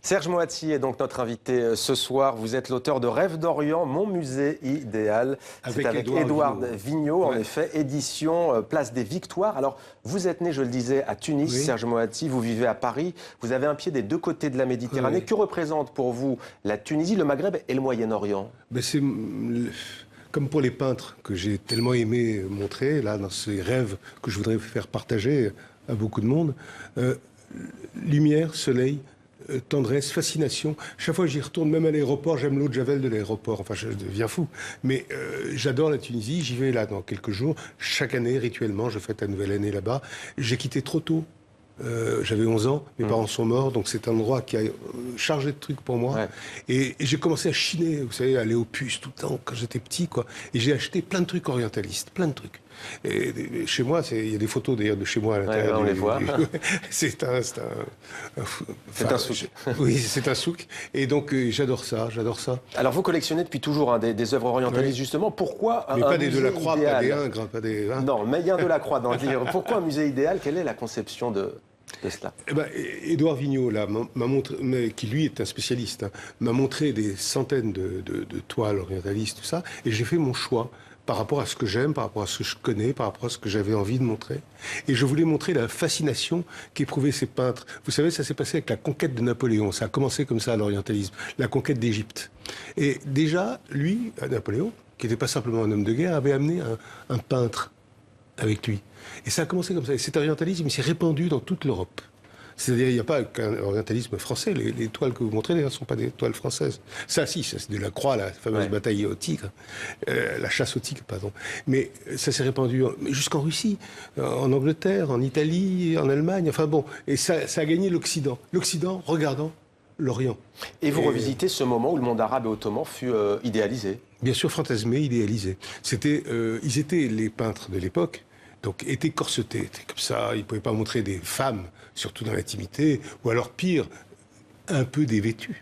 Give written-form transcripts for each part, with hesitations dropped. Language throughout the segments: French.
Serge Moati est donc notre invité ce soir. Vous êtes l'auteur de Rêves d'Orient, mon musée idéal. C'est avec Édouard Vignaud, en effet, édition Place des Victoires. Alors, vous êtes né, je le disais, à Tunis, oui. Serge Moati, vous vivez à Paris. Vous avez un pied des deux côtés de la Méditerranée. Oui. Que représente pour vous la Tunisie, le Maghreb et le Moyen-Orient? C'est comme pour les peintres que j'ai tellement aimé montrer, là, dans ces rêves que je voudrais faire partager à beaucoup de monde. Lumière, soleil, tendresse, fascination. Chaque fois que j'y retourne, même à l'aéroport, j'aime l'eau de Javel de l'aéroport. Enfin, je deviens fou. Mais j'adore la Tunisie. J'y vais là dans quelques jours. Chaque année, rituellement, je fête la nouvelle année là-bas. J'ai quitté trop tôt. J'avais 11 ans, mes parents sont morts, donc c'est un endroit qui a chargé de trucs pour moi. Ouais. Et j'ai commencé à chiner, vous savez, aller aux puces tout le temps quand j'étais petit, quoi. Et j'ai acheté plein de trucs orientalistes, plein de trucs. Et chez moi, il y a des photos d'ailleurs de chez moi à l'intérieur. Ouais, on les voit. C'est un souk. Oui, c'est un souk. Et donc j'adore ça, j'adore ça. Alors vous collectionnez depuis toujours des œuvres orientalistes, justement. Pourquoi mais pas des Delacroix, pas des Ingres, pas des... Hein. Non, mais il y a un Delacroix dans le livre. Pourquoi un musée idéal? Quelle est la conception de cela? Édouard Vignaud, là, m'a montré, qui lui est un spécialiste, hein, m'a montré des centaines de toiles orientalistes, tout ça, et j'ai fait mon choix par rapport à ce que j'aime, par rapport à ce que je connais, par rapport à ce que j'avais envie de montrer. Et je voulais montrer la fascination qu'éprouvaient ces peintres. Vous savez, ça s'est passé avec la conquête de Napoléon. Ça a commencé comme ça, l'orientalisme, la conquête d'Égypte. Et déjà, lui, Napoléon, qui n'était pas simplement un homme de guerre, avait amené un peintre avec lui. Et ça a commencé comme ça. Et cet orientalisme s'est répandu dans toute l'Europe. C'est-à-dire, il n'y a pas qu'un orientalisme français. Les toiles que vous montrez, d'ailleurs, ne sont pas des toiles françaises. Ça, si, ça, c'est Delacroix, la fameuse bataille au tigre. La chasse au tigre, pardon. Mais ça s'est répandu jusqu'en Russie, en Angleterre, en Italie, en Allemagne. Enfin bon, et ça a gagné l'Occident. L'Occident regardant l'Orient. Et vous revisitez ce moment où le monde arabe et ottoman fut idéalisé? Bien sûr, fantasmé, idéalisé. Ils étaient les peintres de l'époque. Donc, étaient corsetés, comme ça, ils ne pouvaient pas montrer des femmes, surtout dans l'intimité, ou alors pire, un peu dévêtues.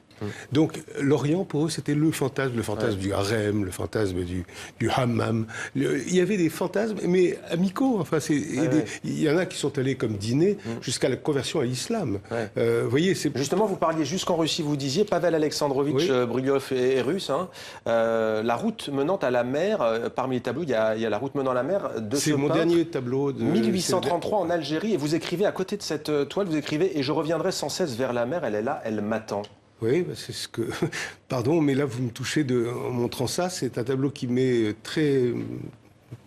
Donc, l'Orient, pour eux, c'était le fantasme du harem, le fantasme du hammam. Il y avait des fantasmes, mais amicaux. Enfin, il y en a qui sont allés comme dîner jusqu'à la conversion à l'islam. Voyez, justement, vous parliez jusqu'en Russie, vous disiez, Pavel Alexandrovitch Brylov est russe. Hein, la route menant à la mer, parmi les tableaux, il y a la route menant à la mer de ce C'est mon dernier tableau. 1833 en Algérie, et vous écrivez à côté de cette toile, vous écrivez « Et je reviendrai sans cesse vers la mer, elle est là, elle m'attend ». Oui, c'est ce que... Pardon, mais là, vous me touchez en montrant ça. C'est un tableau qui m'est très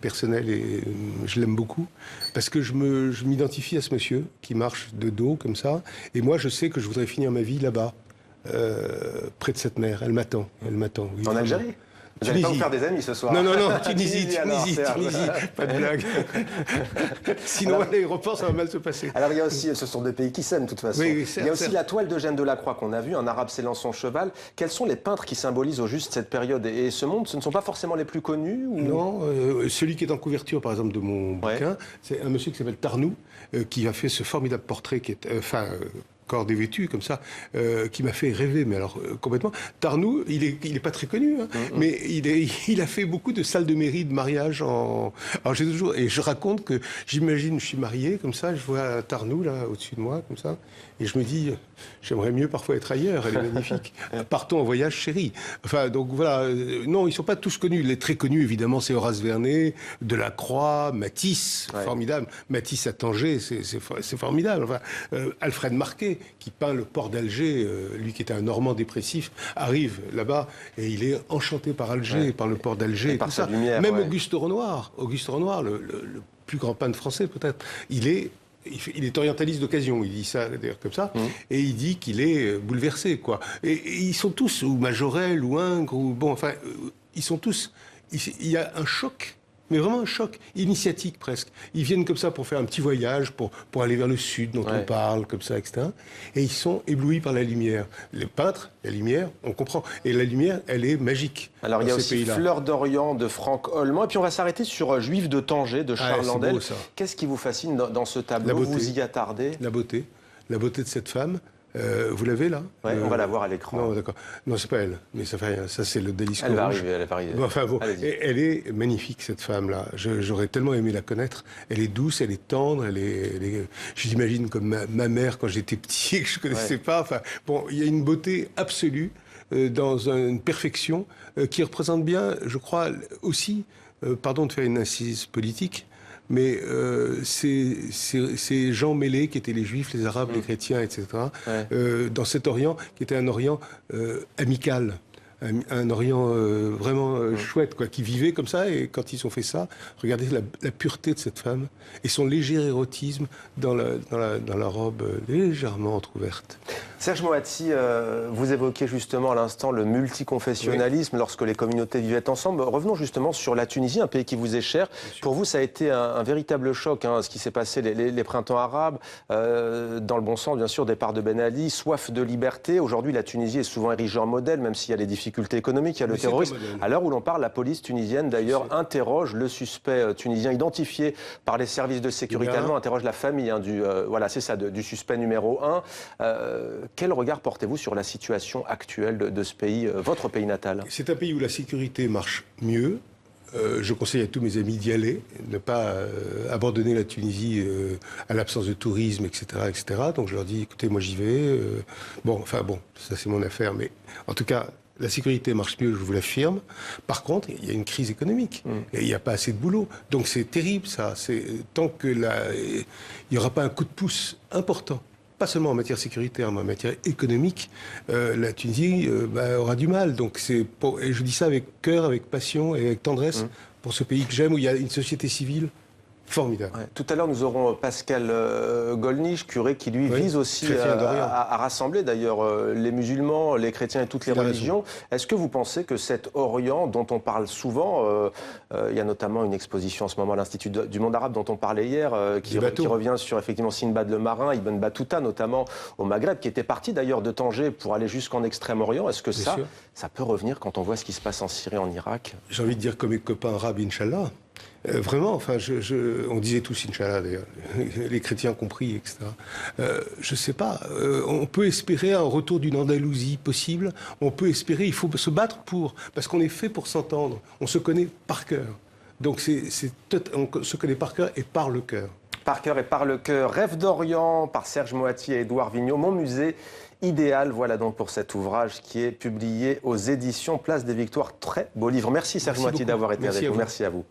personnel et je l'aime beaucoup. Parce que je m'identifie à ce monsieur qui marche de dos, comme ça. Et moi, je sais que je voudrais finir ma vie là-bas, près de cette mer. Elle m'attend, elle m'attend. Oui, en Algérie? Vous n'allez pas vous faire des amis ce soir? Non, Tunisie, pas de blague. Sinon, à l'aéroport, ça va mal se passer. Alors, il y a aussi, ce sont des pays qui s'aiment, de toute façon. Oui, il y a aussi la toile d'Eugène Delacroix qu'on a vue, un arabe scellant son cheval. Quels sont les peintres qui symbolisent au juste cette période et ce monde? Ce ne sont pas forcément les plus connus ou... Non, celui qui est en couverture, par exemple, de mon bouquin, c'est un monsieur qui s'appelle Tarnoux, qui a fait ce formidable portrait qui est... corps dévêtu, comme ça, qui m'a fait rêver, mais alors complètement. Tarnoux, il est pas très connu, hein, mais il a fait beaucoup de salles de mairie, de mariage. Alors j'ai toujours... Et je raconte que, j'imagine, je suis marié, comme ça, je vois Tarnoux, là, au-dessus de moi, comme ça, et je me dis, j'aimerais mieux parfois être ailleurs, elle est magnifique. Partons en voyage, chérie. Enfin, donc voilà, non, ils sont pas tous connus. Les très connus, évidemment, c'est Horace Vernet, Delacroix, Matisse, formidable. Matisse à Tanger, c'est formidable. Enfin, Alfred Marquet, qui peint le port d'Alger, lui qui était un Normand dépressif, arrive là-bas et il est enchanté par Alger, par le port d'Alger, tout ça. Lumière, même Auguste Renoir, le plus grand peintre français peut-être, il est orientaliste d'occasion, il dit ça d'ailleurs comme ça, et il dit qu'il est bouleversé, quoi. Et ils sont tous, ou Majorel, ou Ingres, ou bon, enfin, ils sont tous, il y a un choc. Mais vraiment un choc initiatique presque. Ils viennent comme ça pour faire un petit voyage, pour aller vers le sud dont on parle, comme ça, etc. Et ils sont éblouis par la lumière. Les peintres, la lumière, on comprend. Et la lumière, elle est magique. Alors il y a aussi Fleurs d'Orient de Franck Holman. Et puis on va s'arrêter sur Juifs de Tanger de Charles Landel. Qu'est-ce qui vous fascine dans ce tableau? Vous y attardez? La beauté de cette femme. Vous l'avez là? Ouais, on va la voir à l'écran. Non, d'accord. Non, c'est pas elle, mais ça fait rien. Ça, c'est le délice. Elle va arriver, elle va arriver. Bon, enfin bon, elle est magnifique, cette femme-là. J'aurais tellement aimé la connaître. Elle est douce, elle est tendre, je l'imagine comme ma mère quand j'étais petit et que je connaissais pas. Enfin, bon, il y a une beauté absolue dans une perfection qui représente bien, je crois, aussi, pardon de faire une incise politique, mais ces gens mêlés qui étaient les Juifs, les Arabes, les chrétiens, etc., dans cet Orient qui était un Orient amical. Un Orient vraiment chouette, quoi, qui vivait comme ça. Et quand ils ont fait ça, regardez la pureté de cette femme et son léger érotisme dans la robe légèrement entrouverte. Serge Moati, vous évoquez justement à l'instant le multiconfessionnalisme lorsque les communautés vivaient ensemble. Revenons justement sur la Tunisie, un pays qui vous est cher. Pour vous, ça a été un véritable choc, hein, ce qui s'est passé, les printemps arabes, dans le bon sens, bien sûr, départ de Ben Ali, soif de liberté. Aujourd'hui, la Tunisie est souvent érigée en modèle, même s'il y a des difficultés économiques, il y a le terrorisme. À l'heure où l'on parle, la police tunisienne, d'ailleurs, interroge le suspect tunisien identifié par les services de sécurité allemands, interroge la famille du suspect numéro 1. Quel regard portez-vous sur la situation actuelle de ce pays, votre pays natal? C'est un pays où la sécurité marche mieux. Je conseille à tous mes amis d'y aller, ne pas abandonner la Tunisie à l'absence de tourisme, etc., etc. Donc je leur dis, écoutez, moi j'y vais. Bon, ça c'est mon affaire, mais en tout cas, la sécurité marche mieux, je vous l'affirme. Par contre, il y a une crise économique. Et il n'y a pas assez de boulot. Donc c'est terrible, ça. Tant qu'il n'y aura pas un coup de pouce important, pas seulement en matière sécuritaire, mais en matière économique, la Tunisie aura du mal. Donc et je dis ça avec cœur, avec passion et avec tendresse pour ce pays que j'aime, où il y a une société civile formidable. Ouais. Tout à l'heure, nous aurons Pascal Golnisch, curé, qui lui vise aussi à rassembler d'ailleurs les musulmans, les chrétiens et toutes les religions. Est-ce que vous pensez que cet Orient, dont on parle souvent, il y a notamment une exposition en ce moment à l'Institut du monde arabe dont on parlait hier, qui revient sur effectivement Sinbad le marin, Ibn Battuta notamment au Maghreb, qui était parti d'ailleurs de Tanger pour aller jusqu'en Extrême-Orient. Est-ce que ça peut revenir quand on voit ce qui se passe en Syrie, en Irak? J'ai envie de dire comme mes copains arabes, Inch'Allah. Vraiment, enfin, on disait tous Inch'Allah d'ailleurs, les chrétiens compris, etc. Je sais pas, on peut espérer un retour d'une Andalousie possible, on peut espérer, il faut se battre parce qu'on est fait pour s'entendre, on se connaît par cœur. Donc on se connaît par cœur et par le cœur. Par cœur et par le cœur. Rêve d'Orient par Serge Moati et Édouard Vignaud, mon musée idéal. Voilà donc pour cet ouvrage qui est publié aux éditions Place des Victoires. Très beau livre. Merci Serge Moati d'avoir été avec nous. Merci à vous.